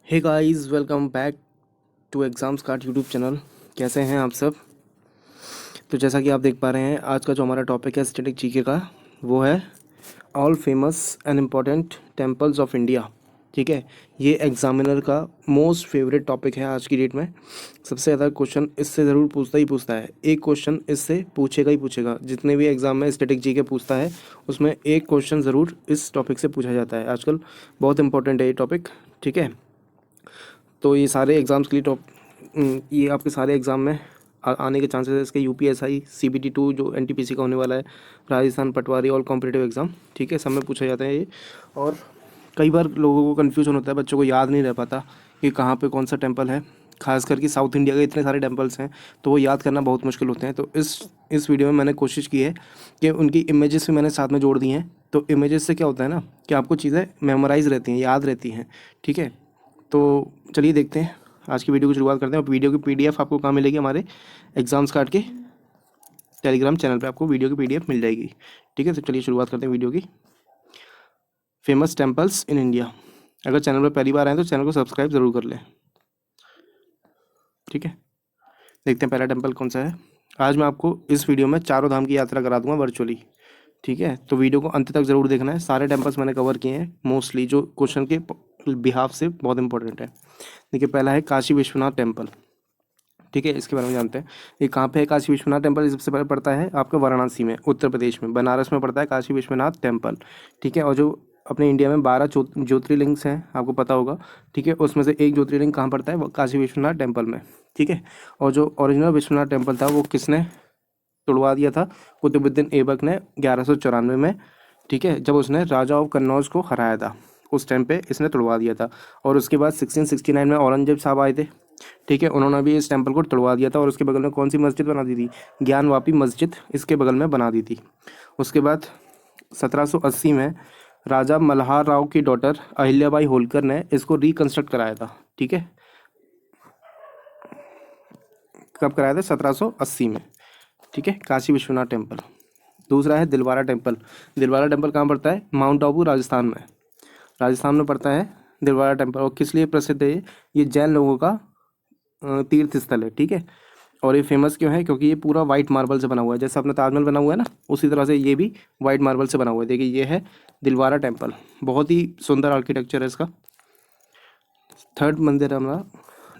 Hey guys, welcome back to exams card YouTube channel. कैसे हैं आप सब? तो जैसा कि आप देख पा रहे हैं, आज का जो हमारा टॉपिक है स्टैटिक जीके का, वो है all famous and important temples of India. ठीक है, ये एग्जामिनर का मोस्ट फेवरेट टॉपिक है आज की डेट में। सबसे ज़्यादा क्वेश्चन इससे ज़रूर पूछता ही पूछता है। एक क्वेश्चन इससे पूछेगा ही पूछेगा। जितने भी एग्ज़ाम में स्टैटिक जीके पूछता है, उसमें एक क्वेश्चन ज़रूर इस टॉपिक से पूछा जाता है। आजकल बहुत इंपॉर्टेंट है ये टॉपिक। ठीक है, तो ये सारे एग्ज़ाम्स के लिए ये आपके सारे एग्ज़ाम में आने के चांसेस है। इसके यूपीएसआई, सीबीटी 2 जो एनटीपीसी का होने वाला है, राजस्थान पटवारी, ऑल कॉम्पिटिटिव एग्ज़ाम, ठीक है, सब में पूछा जाता है ये। और कई बार लोगों को कन्फ्यूजन होता है, बच्चों को याद नहीं रह पाता कि कहाँ पे कौन सा टेम्पल है। खास करके साउथ इंडिया के इतने सारे टेम्पल्स हैं, तो वो याद करना बहुत मुश्किल होते हैं। तो इस वीडियो में मैंने कोशिश की है कि उनकी इमेजेस भी मैंने साथ में जोड़ दी हैं। तो इमेजेस से क्या होता है ना, कि आपको चीज़ें मेमोराइज रहती हैं, याद रहती हैं। ठीक है, तो चलिए देखते हैं, आज की वीडियो की शुरुआत करते हैं। और वीडियो की पीडीएफ आपको कहाँ मिलेगी? हमारे एग्जाम्स कार्ड के टेलीग्राम चैनल पे आपको वीडियो की पीडीएफ मिल जाएगी। ठीक है, तो चलिए शुरुआत करते हैं वीडियो की। Famous temples in India. अगर चैनल पर पहली बार आए तो चैनल को सब्सक्राइब ज़रूर कर लें। ठीक है, देखते हैं पहला टेम्पल कौन सा है। आज मैं आपको इस वीडियो में चारों धाम की यात्रा करा दूंगा वर्चुअली। ठीक है, तो वीडियो को अंत तक ज़रूर देखना है। सारे टेम्पल्स मैंने कवर किए हैं, मोस्टली जो क्वेश्चन के बिहाफ से बहुत इंपॉर्टेंट है। देखिए, पहला है काशी विश्वनाथ टेम्पल। ठीक है, इसके बारे में जानते हैं। ये कहाँ पे है काशी विश्वनाथ टेम्पल? ये सबसे पहले पड़ता है आपका वाराणसी में, उत्तर प्रदेश में, बनारस में पड़ता है काशी विश्वनाथ टेम्पल। ठीक है, और जो अपने इंडिया में 12 ज्योतिर्लिंग्स हैं, आपको पता होगा। ठीक है, उसमें से एक ज्योतिर्लिंग कहाँ पड़ता है? वो काशी विश्वनाथ टेम्पल में। ठीक है, और जो ओरिजिनल विश्वनाथ टेम्पल था वो किसने तुड़वा दिया था? कुतुबुद्दीन ऐबक ने 1194 में। ठीक है, जब उसने राजा ऑफ कन्नौज को हराया था, उस टाइम पे इसने तुड़वा दिया था। और उसके बाद 1669 में औरंगजेब साहब आए थे। ठीक है, उन्होंने भी इस टेम्पल को तुड़वा दिया था। और उसके बगल में कौन सी मस्जिद बना दी थी? ज्ञानवापी मस्जिद इसके बगल में बना दी थी। उसके बाद 1780 में राजा मल्हार राव की डॉटर अहिल्याबाई होलकर ने इसको रिकंस्ट्रक्ट कराया था। ठीक है, कब कराया था? 1780 में। ठीक है, काशी विश्वनाथ टेम्पल। दूसरा है दिलवारा टेम्पल। दिलवारा टेम्पल कहाँ पड़ता है? माउंट आबू, राजस्थान में। राजस्थान में पड़ता है दिलवारा टेम्पल। और किस लिए प्रसिद्ध है ये जैन लोगों का तीर्थ स्थल है। ठीक है, और ये फेमस क्यों है? क्योंकि ये पूरा वाइट मार्बल से बना हुआ है। जैसे अपना ताजमहल बना हुआ है ना, उसी तरह से ये भी वाइट मार्बल से बना हुआ है। देखिए, ये है दिलवारा टेम्पल। बहुत ही सुंदर आर्किटेक्चर है इसका। थर्ड मंदिर है हमारा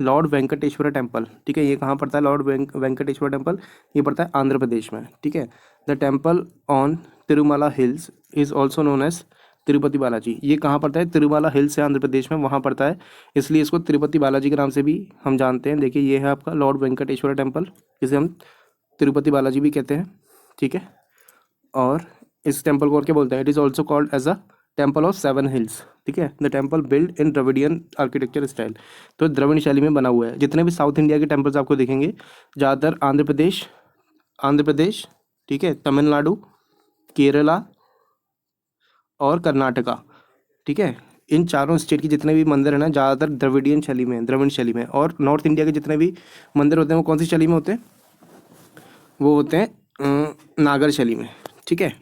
लॉर्ड वेंकटेश्वर टेम्पल। ठीक है, ये कहाँ पड़ता है? लॉर्ड वेंकटेश्वर टेम्पल ये पड़ता है आंध्र प्रदेश में। ठीक है, the temple on Tirumala hills is also known as Tirupati Balaji. ये कहाँ पड़ता है? तिरुमला हिल्स है आंध्र प्रदेश में, वहाँ पड़ता है। इसलिए इसको तिरुपति बालाजी के नाम से भी हम जानते हैं। देखिए, ये है आपका लॉर्ड वेंकटेश्वर टेम्पल, जिसे हम तिरुपति बालाजी भी कहते हैं। ठीक है, और इस टेम्पल को और क्या बोलते हैं? It is also called as a temple of 7 hills. ठीक है, the temple build in Dravidian architecture style. तो द्रविड़ शैली में बना हुआ है। जितने भी साउथ इंडिया के टेम्पल्स आपको दिखेंगे, ज़्यादातर आंध्र प्रदेश, ठीक है, तमिलनाडु, केरला और कर्नाटका। ठीक है, इन चारों स्टेट के जितने भी मंदिर हैं ना, ज़्यादातर द्रविडियन शैली में, द्रविड़ शैली में। और नॉर्थ इंडिया के जितने भी मंदिर होते हैं, वो कौन सी शैली में होते हैं? वो होते हैं नागर शैली में। ठीक है,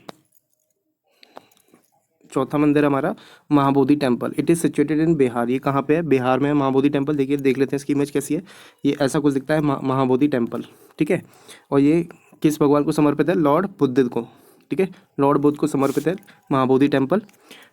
चौथा मंदिर हमारा Mahabodhi temple. It is situated in Bihar. ये कहाँ पे है? बिहार में है महाबोधि टेम्पल। देखिए, देख लेते हैं इसकी इमेज कैसी है। ये ऐसा कुछ दिखता है, महाबोधि टेम्पल। ठीक है, और ये किस भगवान को समर्पित है? लॉर्ड बुद्ध को। ठीक है, लॉर्ड बुद्ध को समर्पित है महाबोधि टेम्पल।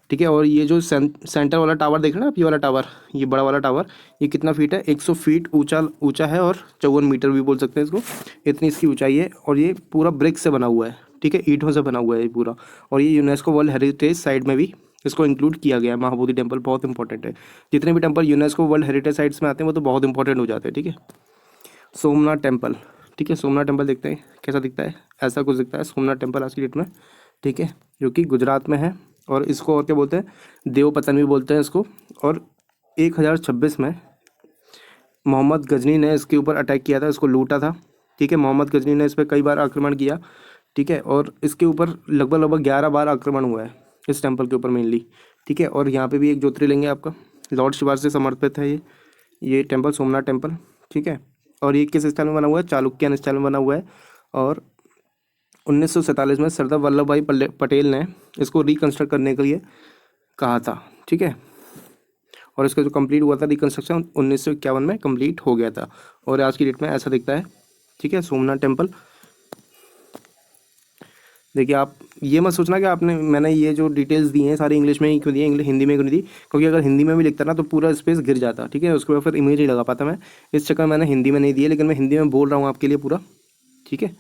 ठीक है, और ये जो सेंटर वाला टावर देख रहे हैं ना आप, ये वाला टावर, ये बड़ा वाला टावर, ये कितना फीट है? 100 फीट ऊंचा ऊंचा है, और 54 मीटर भी बोल सकते हैं इसको। इतनी इसकी ऊंचाई है, और ये पूरा ब्रिक से बना हुआ है। ठीक है, ईंटों से बना हुआ है ये पूरा। और ये यूनेस्को वर्ल्ड हेरिटेज साइट में भी इसको इंक्लूड किया गया है। महाबोधि टेम्पल बहुत इंपॉर्टेंट है। जितने भी temple UNESCO world heritage sites में आते हैं, वो तो बहुत इंपॉर्टेंट हो जाते हैं। ठीक है, सोमनाथ टेम्पल। ठीक है, सोमनाथ टेम्पल देखते हैं कैसा दिखता है। ऐसा कुछ दिखता है सोमनाथ टेम्पल आज की डेट में। ठीक है, जो कि गुजरात में है। और इसको और क्या बोलते हैं? देवपतन भी बोलते हैं इसको। और 1026 में मोहम्मद गजनी ने इसके ऊपर अटैक किया था, इसको लूटा था। ठीक है, मोहम्मद गजनी ने इस पर कई बार आक्रमण किया। ठीक है, और इसके ऊपर लगभग लगभग 11 बार आक्रमण हुआ है इस टेम्पल के ऊपर मेनली। ठीक है, और यहाँ पे भी एक ज्योतिर्लिंग है आपका, लॉर्ड शिवा से समर्पित है ये टेम्पल, सोमनाथ टेम्पल। ठीक है, और ये किस स्टाइल में बना हुआ है? चालुक्यन स्टाइल में बना हुआ है। और 1947 में सरदार वल्लभ भाई पटेल ने इसको रिकंस्ट्रक्ट करने के लिए कहा था। ठीक है, और इसका जो कंप्लीट हुआ था रिकन्स्ट्रक्शन 1951 में कंप्लीट हो गया था और आज की डेट में ऐसा दिखता है। ठीक है, सोमनाथ टेम्पल। देखिए आप ये मत सोचना कि आपने मैंने ये जो डिटेल्स दी हैं सारी इंग्लिश में ही क्यों दी है, इंग्लिश हिंदी में क्यों नहीं दी, क्योंकि अगर हिंदी में भी लिखता ना तो पूरा स्पेस गिर जाता। ठीक है, उसके बाद फिर इमेज नहीं लगा पाता मैं, इस चक्कर मैंने हिंदी में नहीं दिया, लेकिन मैं हिंदी में बोल रहा हूँ आपके लिए पूरा। ठीक है,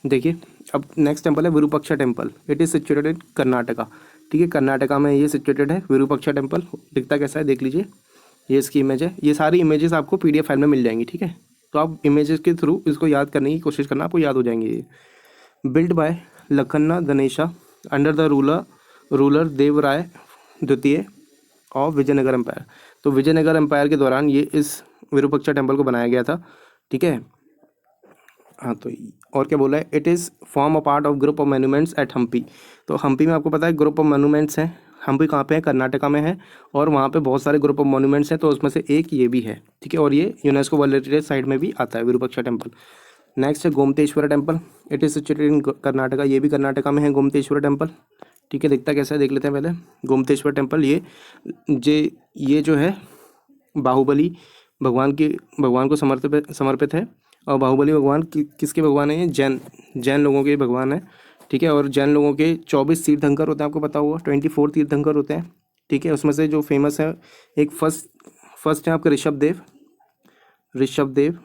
देखिए अब नेक्स्ट टेम्पल है Virupaksha temple. It is situated in Karnataka. ठीक है, कर्नाटका में ये सिचुएटेड है विरूपाक्षा टेम्पल। दिखता कैसा है देख लीजिए, ये इसकी इमेज है। ये सारी इमेजेस आपको PDF फाइल में मिल जाएंगी। ठीक है, तो आप इमेजेस के थ्रू इसको याद करने की कोशिश करना, आपको याद हो जाएंगे ये। Build by Lakhanna Ganesha under the ruler Devaraya द्वितीय ऑफ विजयनगर एम्पायर। तो विजयनगर एम्पायर के दौरान ये इस विरूपाक्षा टेम्पल को बनाया गया था। ठीक है, हाँ तो और क्या बोला है, it is form a part of group of monuments at Hampi. तो हम्पी में आपको पता है ग्रुप ऑफ मोन्यूमेंट्स हैं। हम्पी कहाँ पे है, कर्नाटका में है, और वहाँ पे बहुत सारे ग्रुप ऑफ मोन्यूमेंट्स हैं, तो उसमें से एक ये भी है। ठीक है, और ये यूनेस्को वर्ल्ड हेरिटेज साइट में भी आता है विरूपाक्षा टेम्पल। नेक्स्ट है Gommateshwara temple. It is situated in Karnataka. ये भी कर्नाटका में है गोमतेश्वर टेम्पल। ठीक है, दिखता कैसा है देख लेते हैं पहले। गोमतेश्वर टेम्पल ये जो है बाहुबली भगवान को समर्पित है। और बाहुबली भगवान किसके भगवान है, ये जैन लोगों के भगवान है। ठीक है, और जैन लोगों के 24 तीर्थंकर होते हैं, आपको पता होगा 24 तीर्थंकर होते हैं। ठीक है, उसमें से जो फेमस है एक फर्स्ट है आपका ऋषभदेव।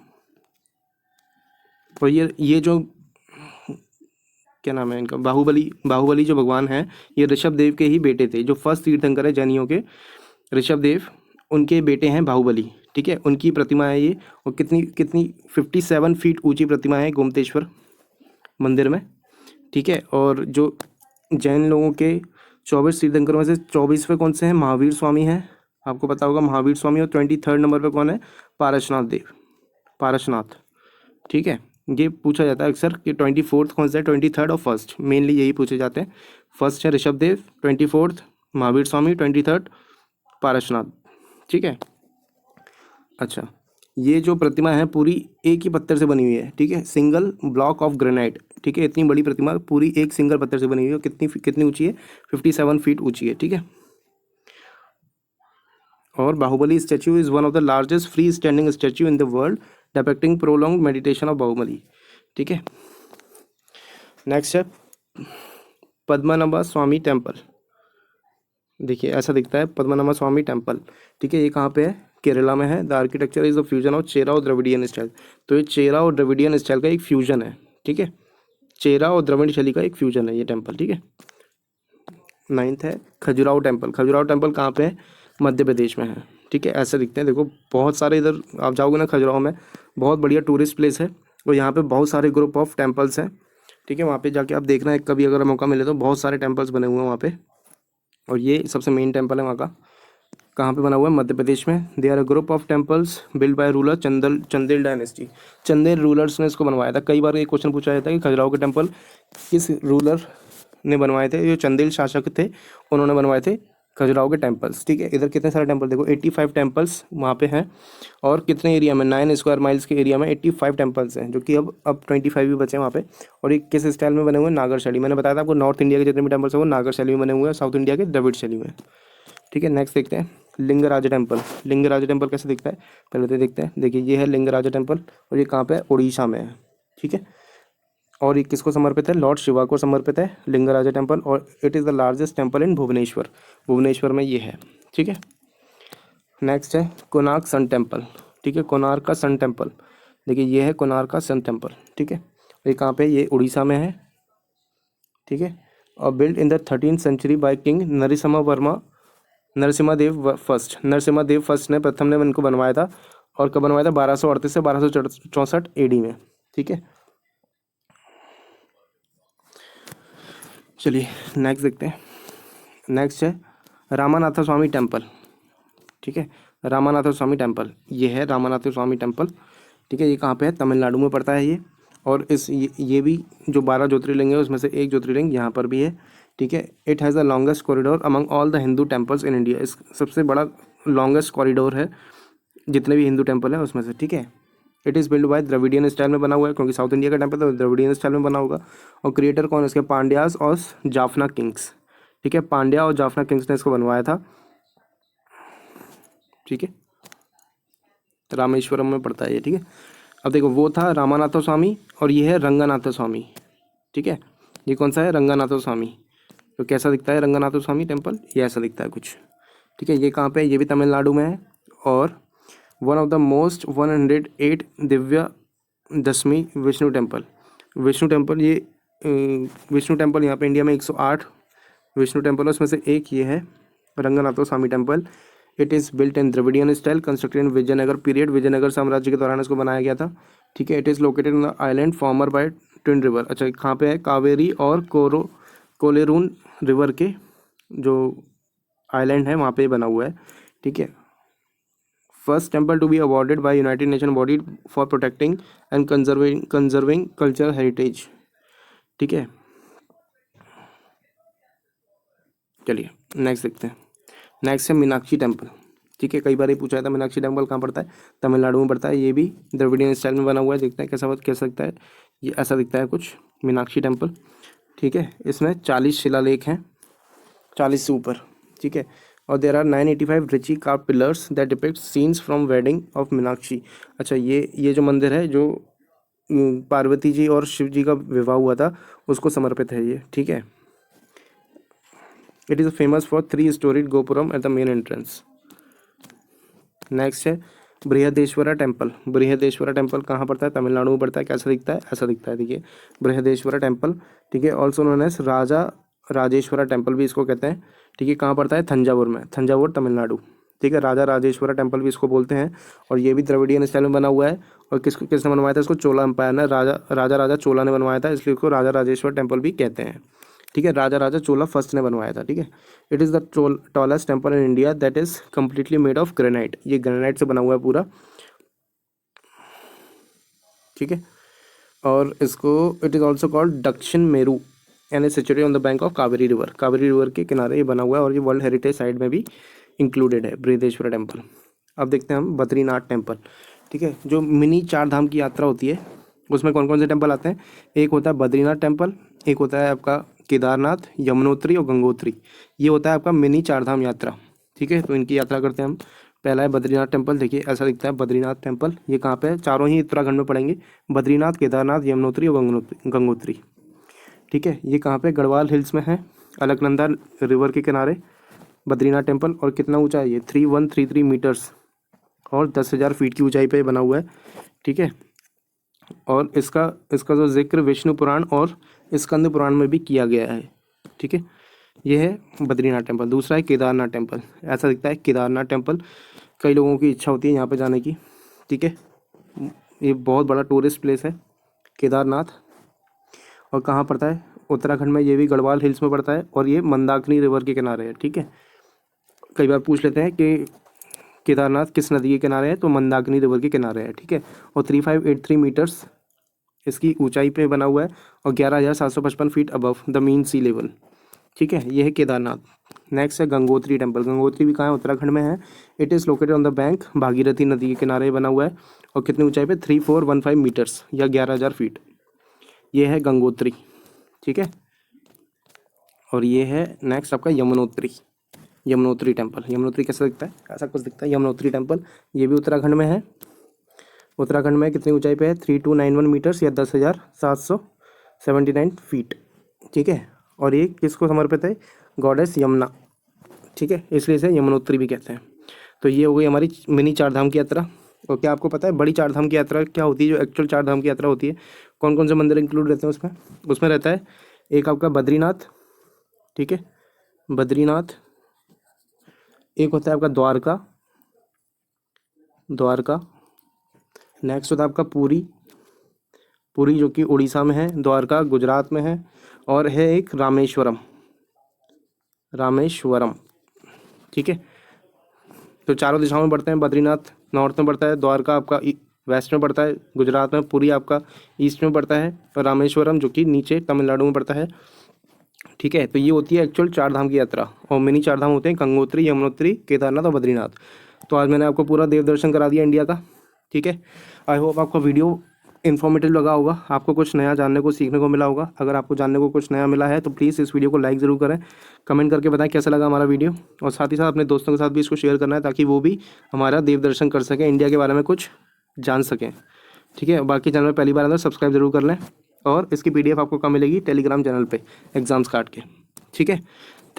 और ये जो क्या नाम है इनका, बाहुबली जो भगवान है ये ऋषभदेव के ही बेटे थे। जो फर्स्ट तीर्थंकर है जैनियों के, ऋषभदेव, उनके बेटे हैं बाहुबली। ठीक है, उनकी प्रतिमा है ये, और कितनी 57 फीट ऊंची प्रतिमा है गोमतेश्वर मंदिर में। ठीक है, और जो जैन लोगों के 24 तीर्थंकरों में से 24वें कौन से हैं, महावीर स्वामी हैं, आपको पता होगा महावीर स्वामी। और 23rd नंबर पे कौन है, पारसनाथ। ठीक है, ये पूछा जाता है अक्सर कि 24th कौन सा है, 23rd और फर्स्ट, मेनली यही पूछे जाते हैं। फर्स्ट है ऋषभदेव, 24th महावीर स्वामी, 23rd पारसनाथ। ठीक है, अच्छा ये जो प्रतिमा है पूरी एक ही पत्थर से बनी हुई है। ठीक है, सिंगल ब्लॉक ऑफ ग्रेनाइट। ठीक है, इतनी बड़ी प्रतिमा पूरी एक सिंगल पत्थर से बनी हुई है। कितनी ऊंची है, 57 फीट ऊंची है। ठीक है, और Bahubali statue is one of the largest free standing statue in the world depicting prolong meditation of Bahubali. ठीक है, नेक्स्ट है पद्मनाभ स्वामी टेम्पल। देखिए ऐसा दिखता है पद्मनाभ स्वामी टेम्पल। ठीक है, ये कहाँ पे है, केरला में है। The architecture is the fusion of Chera और द्रविडियन स्टाइल। तो ये चेरा और द्रविडियन स्टाइल का एक फ्यूजन है। ठीक है, चेरा और द्रविड़ शैली का एक फ्यूजन है ये टेम्पल। ठीक है, 9th है खजुराहो टेम्पल। खजुराहो टेम्पल कहाँ पे है, मध्य प्रदेश में है। ठीक है, ऐसे दिखते हैं। देखो बहुत सारे इधर आप जाओगे ना खजुराहो में, बहुत बढ़िया टूरिस्ट प्लेस है, और यहाँ पे बहुत सारे ग्रुप ऑफ टेम्पल्स हैं। ठीक है, वहाँ पे जाके आप देखना है कभी अगर मौका मिले तो, बहुत सारे टेम्पल्स बने हुए हैं वहाँ पे, और ये सबसे मेन टेम्पल है वहाँ का। कहाँ पे बना हुआ है, मध्य प्रदेश में। They are a group of temples build by ruler Chandel dynasty. Chandel rulers ने इसको बनवाया था। कई बार ये क्वेश्चन पूछा जाता है कि खजुराहो के टेम्पल किस रूलर ने बनवाए थे। जो चंदेल शासक थे उन्होंने बनवाए थे खजुराहो के टेम्पल्स। ठीक है, इधर कितने सारे टेम्पल देखो, 85 टेम्पल्स वहाँ पे हैं, और कितने एरिया में, 9 स्क्वायर माइल्स के एरिया में 85 टेम्पल्स हैं, जो कि अब 25 भी बचे हैं वहाँ पे। और ये किस स्टाइल में बने हुए हैं, नागर शैली। मैंने बताया था आपको नॉर्थ इंडिया के जितने भी टेम्पल्स हैं वो नागर शैली में बने हुए हैं, साउथ इंडिया के द्रविड़ शैली में। ठीक है, नेक्स्ट देखते हैं लिंगराज टेम्पल। लिंगराज टेम्पल कैसे दिखता है पहले तो देखते हैं। देखिए ये है लिंगराज टेम्पल, और ये कहाँ पे है, उड़ीसा में है। ठीक है, और ये किसको समर्पित है, लॉर्ड शिवा को समर्पित है लिंगराज टेम्पल, और it is the largest temple in Bhubaneswar में ये है। ठीक है, नेक्स्ट है कोणार्क सन टेम्पल। ठीक है, कोणार्क का सन टेम्पल। देखिए ये है कोणार्क का सन टेम्पल। ठीक है, ये कहाँ पे, ये उड़ीसा में है। ठीक है, और build in the 13th century by king Narasimha Deva first ने प्रथम ने इनको बनवाया था। और कब बनवाया था, 1238 से 1264 AD में। ठीक है, चलिए नेक्स्ट देखते हैं। नेक्स्ट है रामानाथ स्वामी टेम्पल। ठीक है, रामानाथ स्वामी टेम्पल, ये है रामानाथ स्वामी टेम्पल। ठीक है, ये कहाँ पे है, तमिलनाडु में पड़ता है ये। और ये भी जो 12 ज्योतिर्लिंग है उसमें से एक ज्योतिर्लिंग यहाँ पर भी है। ठीक है, it has the longest corridor among all the Hindu temples in India. इस सबसे बड़ा लॉन्गेस्ट कॉरिडोर है जितने भी हिंदू टेम्पल हैं उसमें से। ठीक है, it is build by Dravidian style में बना हुआ है, क्योंकि साउथ इंडिया का टेम्पल तो द्रविडियन स्टाइल में बना होगा। और क्रिएटर कौन है इसके, पांड्यास और जाफना किंग्स। ठीक है, पांड्या और जाफना किंग्स ने इसको बनवाया था। ठीक है, रामेश्वरम में पड़ता है ये, ठीक है। अब देखो, वो था रामानाथ स्वामी और ये है रंगनाथ स्वामी, ठीक है। ये कौन सा है? रंगनाथ स्वामी। तो कैसा दिखता है रंगनाथ स्वामी टेम्पल? ये ऐसा दिखता है कुछ, ठीक है। ये कहाँ पे है? ये भी तमिलनाडु में है। और one of the most 108 Divya Dashami Vishnu temple. Vishnu temple, ये विष्णु टेम्पल यहाँ पे इंडिया में 108 विष्णु टेम्पल है, उसमें से एक ये है Ranganatha Swamy temple. It is built in Dravidian style, constructed in Vijayanagara period. Vijayanagara साम्राज्य के दौरान इसको बनाया गया था, ठीक है। It is located in the island former by twin river. अच्छा, कहाँ पे है? कावेरी और कोलेरून रिवर के जो आइलैंड है वहाँ पे बना हुआ है, ठीक है। First temple to be awarded by United Nation body for protecting and conserving cultural heritage, ठीक है। चलिए नेक्स्ट देखते हैं। नेक्स्ट है मीनाक्षी टेम्पल, ठीक है। कई बार ये पूछा था मीनाक्षी टेम्पल कहाँ पड़ता है? तमिलनाडु में पड़ता है। ये भी द्रविडियन स्टाइल में बना हुआ है। देखते हैं कैसा दिखता है। ये ऐसा दिखता है कुछ, मीनाक्षी टेम्पल, ठीक है। इसमें 40 शिलालेख हैं, 40 से ऊपर, ठीक है। और there are 985 richly carved pillars that depict scenes from wedding of Meenakshi. अच्छा, ये जो मंदिर है, जो पार्वती जी और शिव जी का विवाह हुआ था, उसको समर्पित है ये, ठीक है। It is famous for 3 storeyed gopuram at the main entrance. Next है बृहदेश्वरा टेम्पल। बृहदेश्वरा टेम्पल कहाँ पड़ता है? तमिलनाडु में पड़ता है। कैसा दिखता है? ऐसा दिखता है, देखिए, बृहदेश्वरा टेम्पल, ठीक है। ऑल्सो नोन एज राजा राजेश्वरा टेम्पल भी इसको कहते हैं, ठीक है। कहाँ पड़ता है? तंजावुर में, तंजावुर तमिलनाडु, ठीक है। राजा राजेश्वरा टेम्पल भी इसको बोलते हैं। और ये भी द्रविडियन स्टाइल में बना हुआ है। और किसने बनवाया था इसको? चोला एम्पायर ने, राजा चोला ने बनवाया था, इसलिए इसको राजा राजेश्वर टेम्पल भी कहते हैं, ठीक है। राजा चोला फर्स्ट ने बनवाया था, ठीक है। It is the tallest temple in India that is completely made of granite. ये ग्रेनाइट से बना हुआ है पूरा, ठीक है। और इसको इट इज़ ऑल्सो कॉल्ड दक्षिण Meru and is situated on the bank of Kaveri river. Kaveri river के किनारे ये बना हुआ है और ये वर्ल्ड हेरिटेज साइट में भी इंक्लूडेड है, बृहदेश्वरा टेम्पल। अब देखते हैं हम बद्रीनाथ टेम्पल, ठीक है। जो मिनी 4 धाम की यात्रा होती है, उसमें कौन कौन से टेम्पल आते हैं? एक होता है बद्रीनाथ टेम्पल, एक होता है आपका केदारनाथ, यमुनोत्री और गंगोत्री। ये होता है आपका मिनी 4 धाम यात्रा, ठीक है। तो इनकी यात्रा करते हैं हम। पहला है बद्रीनाथ टेम्पल, देखिए ऐसा दिखता है बद्रीनाथ टेम्पल। ये कहाँ पे है? चारों ही उत्तराखंड में पड़ेंगे, बद्रीनाथ, केदारनाथ, यमुनोत्री और गंगोत्री, ठीक है। ये कहाँ पे? गढ़वाल हिल्स में है, अलकनंदा रिवर के किनारे बद्रीनाथ टेम्पल। और कितना ऊंचा है ये? 3133 मीटर्स और 10,000 फीट की ऊंचाई पे बना हुआ है, ठीक है। और इसका जो जिक्र विष्णु पुराण और स्कंद पुराण में भी किया गया है, ठीक है। ये है बद्रीनाथ टेम्पल। दूसरा है केदारनाथ टेम्पल, ऐसा दिखता है केदारनाथ टेम्पल। कई लोगों की इच्छा होती है यहाँ पे जाने की, ठीक है। ये बहुत बड़ा टूरिस्ट प्लेस है केदारनाथ। और कहाँ पड़ता है? उत्तराखंड में। ये भी गढ़वाल हिल्स में पड़ता है और ये मंदाकिनी रिवर के किनारे है, ठीक है। कई बार पूछ लेते हैं कि केदारनाथ किस नदी के किनारे है, तो मंदाकिनी रिवर के किनारे है, ठीक है। और 3583 मीटर्स इसकी ऊंचाई पे बना हुआ है और 11,755 feet above the mean sea level, ठीक है। ये है केदारनाथ। नेक्स्ट है गंगोत्री टेम्पल। गंगोत्री भी कहाँ है? उत्तराखंड में है। It is located on the bank, Bhagirathi नदी के किनारे बना हुआ है। और कितनी ऊंचाई पे? 3415 मीटर्स या 11,000 फीट। ये है गंगोत्री, ठीक है। और ये है नेक्स्ट आपका यमुनोत्री टेम्पल। यमुनोत्री कैसा दिखता है? ऐसा कुछ दिखता है यमुनोत्री टेम्पल। ये भी उत्तराखंड में है। उत्तराखंड में कितनी ऊंचाई पे है? 3291 मीटर्स या 10,779 फीट, ठीक है। और ये किसको समर्पित है? गॉडेस यमुना, ठीक है, इसलिए इसे यमुनोत्री भी कहते हैं। तो ये हो गई हमारी मिनी 4 धाम की यात्रा। और क्या आपको पता है बड़ी 4 धाम की यात्रा क्या होती है? जो एक्चुअल 4 धाम की यात्रा होती है, कौन कौन से मंदिर इंक्लूड रहते हैं उसमें? उसमें रहता है एक आपका बद्रीनाथ, ठीक है, बद्रीनाथ। एक होता है आपका द्वारका। नेक्स्ट होता है आपका पुरी जो कि उड़ीसा में है, द्वारका गुजरात में है। और है एक रामेश्वरम, ठीक है। तो चारों दिशाओं में बढ़ते हैं। बद्रीनाथ नॉर्थ में पड़ता है, द्वारका आपका वेस्ट में पड़ता है, गुजरात में, पुरी आपका ईस्ट में पड़ता है, और रामेश्वरम जो कि नीचे तमिलनाडु में पड़ता है, ठीक है। तो ये होती है एक्चुअल 4 धाम की यात्रा। और मिनी 4 धाम होते हैं गंगोत्री, यमुनोत्री, केदारनाथ और बद्रीनाथ। तो आज मैंने आपको पूरा देव दर्शन करा दिया इंडिया का, ठीक है। आई होप आपको वीडियो इन्फॉर्मेटिव लगा होगा, आपको कुछ नया जानने को सीखने को मिला होगा। अगर आपको जानने को कुछ नया मिला है तो प्लीज़ इस वीडियो को लाइक ज़रूर करें, कमेंट करके बताएं कैसा लगा हमारा वीडियो, और साथ ही साथ अपने दोस्तों के साथ भी इसको शेयर करना है ताकि वो भी हमारा देव दर्शन कर सकें, इंडिया के बारे में कुछ जान सकें। ठीक है, बाकी चैनल में पहली बार अंदर सब्सक्राइब जरूर कर लें, और इसकी PDF आपको कहाँ मिलेगी? टेलीग्राम चैनल पे एग्जाम्स काट के। ठीक है,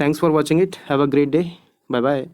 thanks for watching it, have a great day, bye bye.